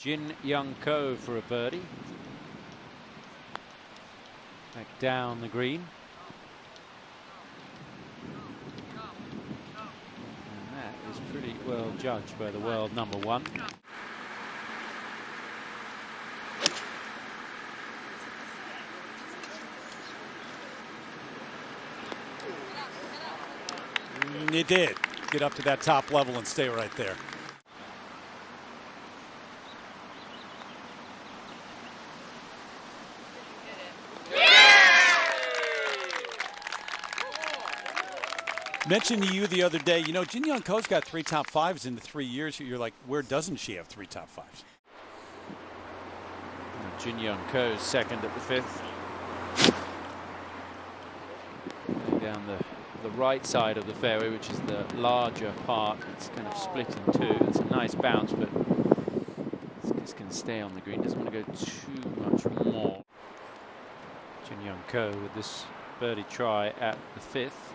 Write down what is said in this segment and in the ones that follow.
Jin Young Ko for a birdie. Back down the green. And that is pretty well judged by the world number one. It did get up to that top level and stay right there. Mentioned to you the other day, you know, Jin Young Ko's got 3 top 5s in the 3 years. You're like, where doesn't she have 3 top 5s? Jin Young Ko second at the 5th. Down the right side of the fairway, which is the larger part. It's kind of split in two. It's a nice bounce, but it's just going to stay on the green. Doesn't want to go too much more. Jin Young Ko with this birdie try at the 5th.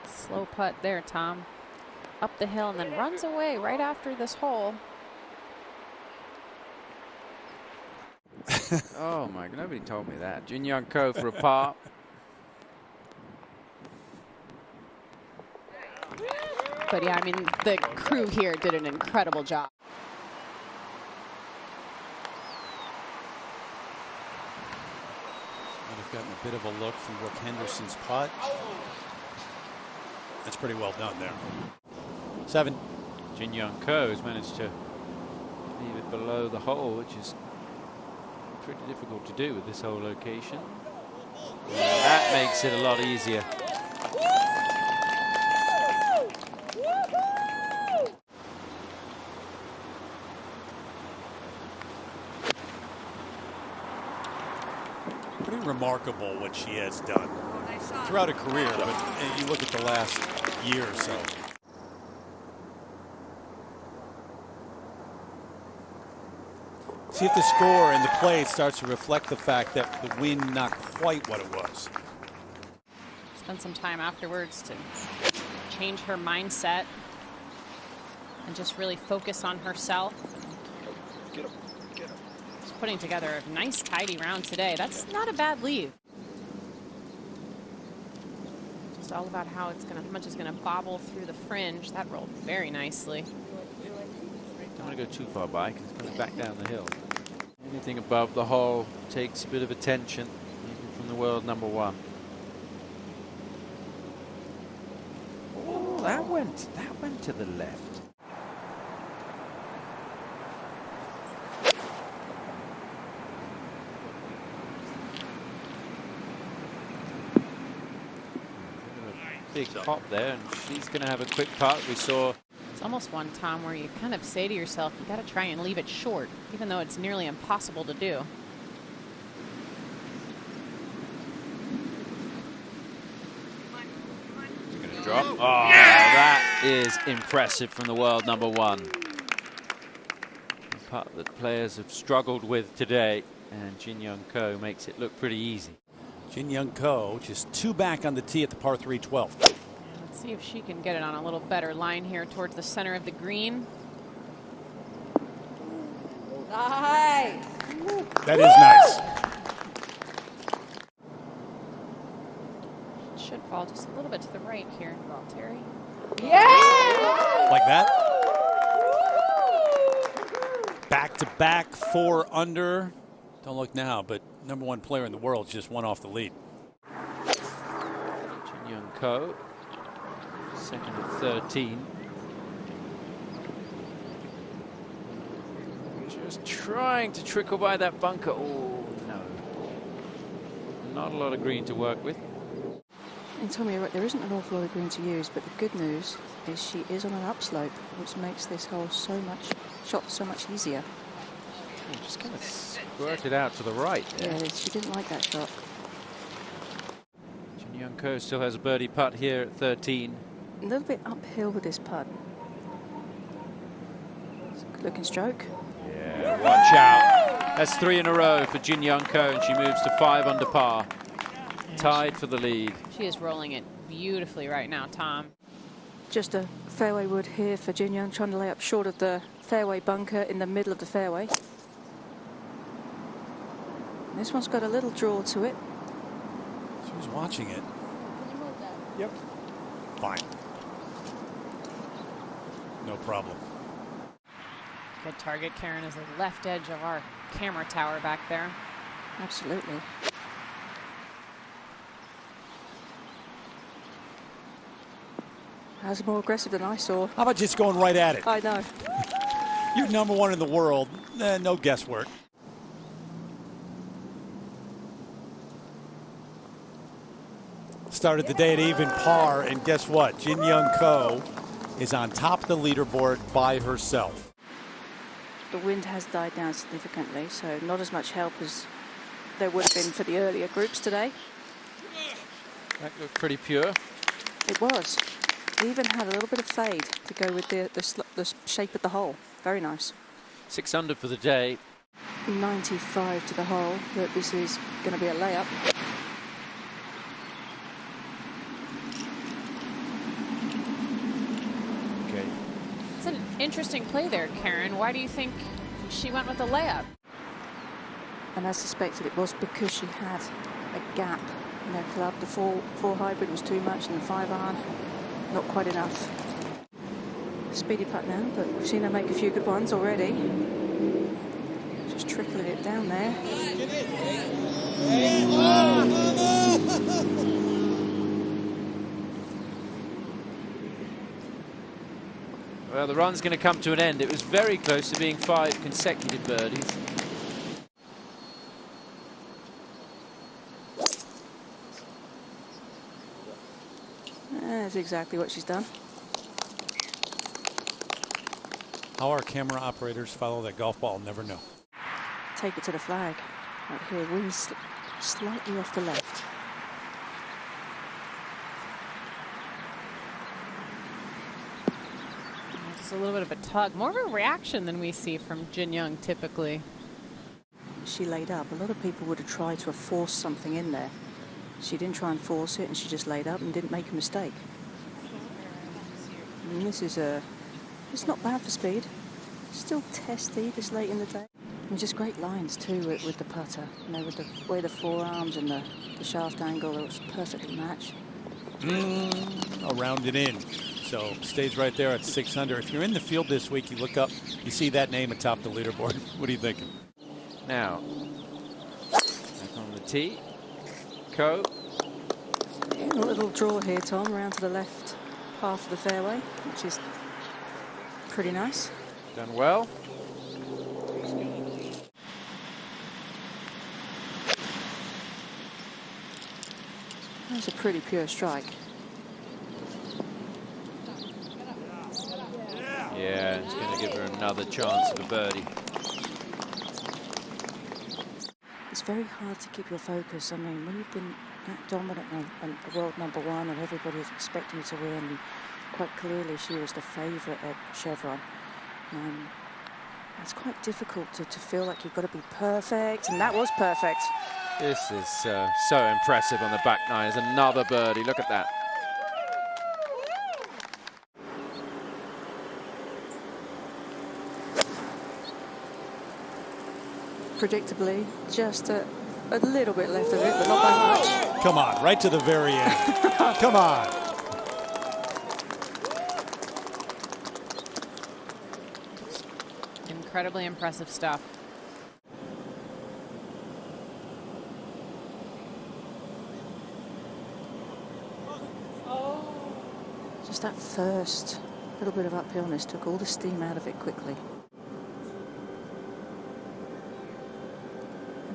Slow putt there, Tom. Up the hill and then runs away right after this hole. Oh my God, nobody told me that. Jin Young Ko for a par. But yeah, I mean, the crew here did an incredible job. Might have gotten a bit of a look from Brooke Henderson's putt. That's pretty well done there. 7. Jin Young Ko has managed to leave it below the hole, which is pretty difficult to do with this whole location. And that makes it a lot easier. Pretty remarkable what she has done throughout her career, but you look at the last year or so. See if the score and the play starts to reflect the fact that the wind not quite what it was. Spent some time afterwards to change her mindset and just really focus on herself. She's putting together a nice, tidy round today. That's not a bad leave. Just all about how much it's gonna bobble through the fringe. That rolled very nicely. Don't want to go too far by because it's coming back down the hill. Anything above the hole takes a bit of attention, even from the world number one. Oh, that went to the left. Big hop there, and she's going to have a quick putt. We saw. It's almost one, Tom, where you kind of say to yourself, you got to try and leave it short, even though it's nearly impossible to do. She's going to drop. Oh, that is impressive from the world number one. The putt that players have struggled with today, and Jin Young Ko makes it look pretty easy. Jin Young Ko just 2 back on the tee at the par 3 12th. Let's see if she can get it on a little better line here towards the center of the green. Nice. That is nice. It should fall just a little bit to the right here, Terry. Yeah! Like that. Back to back, 4 under. Don't look now, but number 1 player in the world just 1 off the lead. Jin Young Ko, second at 13. Just trying to trickle by that bunker. Oh, no. Not a lot of green to work with. And Tommy, you're right, there isn't an awful lot of green to use, but the good news is she is on an upslope, which makes this hole so much easier. Just kind of squirted out to the right there. Yeah, she didn't like that shot. Jin Young Ko still has a birdie putt here at 13. A little bit uphill with this putt. It's a good looking stroke. Yeah, watch out. That's 3 in a row for Jin Young Ko, and she moves to 5 under par. Tied for the lead. She is rolling it beautifully right now, Tom. Just a fairway wood here for Jin Young, trying to lay up short of the fairway bunker in the middle of the fairway. This one's got a little draw to it. She was watching it. Yep. Fine. No problem. Good target, Karen, is the left edge of our camera tower back there. Absolutely. That's more aggressive than I saw. How about just going right at it? I know. You're #1 in the world. No guesswork. Started the day at even par, and guess what? Jin Young Ko is on top of the leaderboard by herself. The wind has died down significantly, so not as much help as there would have been for the earlier groups today. That looked pretty pure. It was. It even had a little bit of fade to go with the shape of the hole. Very nice. 6 under for the day. 95 to the hole, but this is going to be a layup. Okay. It's an interesting play there, Karen. Why do you think she went with the layup? And I suspected it was because she had a gap in her club. The four hybrid was too much, and the 5-iron not quite enough. Speedy putt now, but we've seen her make a few good ones already. Just trickling it down there. Well, the run's going to come to an end. It was very close to being 5 consecutive birdies. That's exactly what she's done. How our camera operators follow that golf ball, never know. Take it to the flag. Right here, wind slightly off the left. Just a little bit of a tug. More of a reaction than we see from Jin Young typically. She laid up. A lot of people would have tried to have forced something in there. She didn't try and force it, and she just laid up and didn't make a mistake. And this is it's not bad for speed. Still testy this late in the day. And just great lines too with the putter. You know, with the way the forearms and the shaft angle, it was perfectly matched. Around and in. So stays right there at 6 under. If you're in the field this week, you look up, you see that name atop the leaderboard. What are you thinking? Now, back on the tee. Ko. A little draw here, Tom, around to the left half of the fairway, which is pretty nice. Done well. That's a pretty pure strike. Yeah, it's going to give her another chance of a birdie. It's very hard to keep your focus. I mean, when you've been that dominant and world #1 and everybody's expecting you to win, quite clearly she was the favourite at Chevron. It's quite difficult to feel like you've got to be perfect, and that was perfect. This is so impressive on the back nine. It's another birdie. Look at that. Predictably, just a little bit left of it, but not by much. Come on, right to the very end. Come on. Incredibly impressive stuff. Just that first little bit of uphillness took all the steam out of it quickly.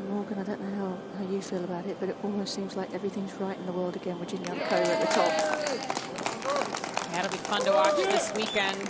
Morgan, I don't know how you feel about it, but it almost seems like everything's right in the world again with Jin Young Ko at the top. Yeah, it'll be fun to watch this weekend.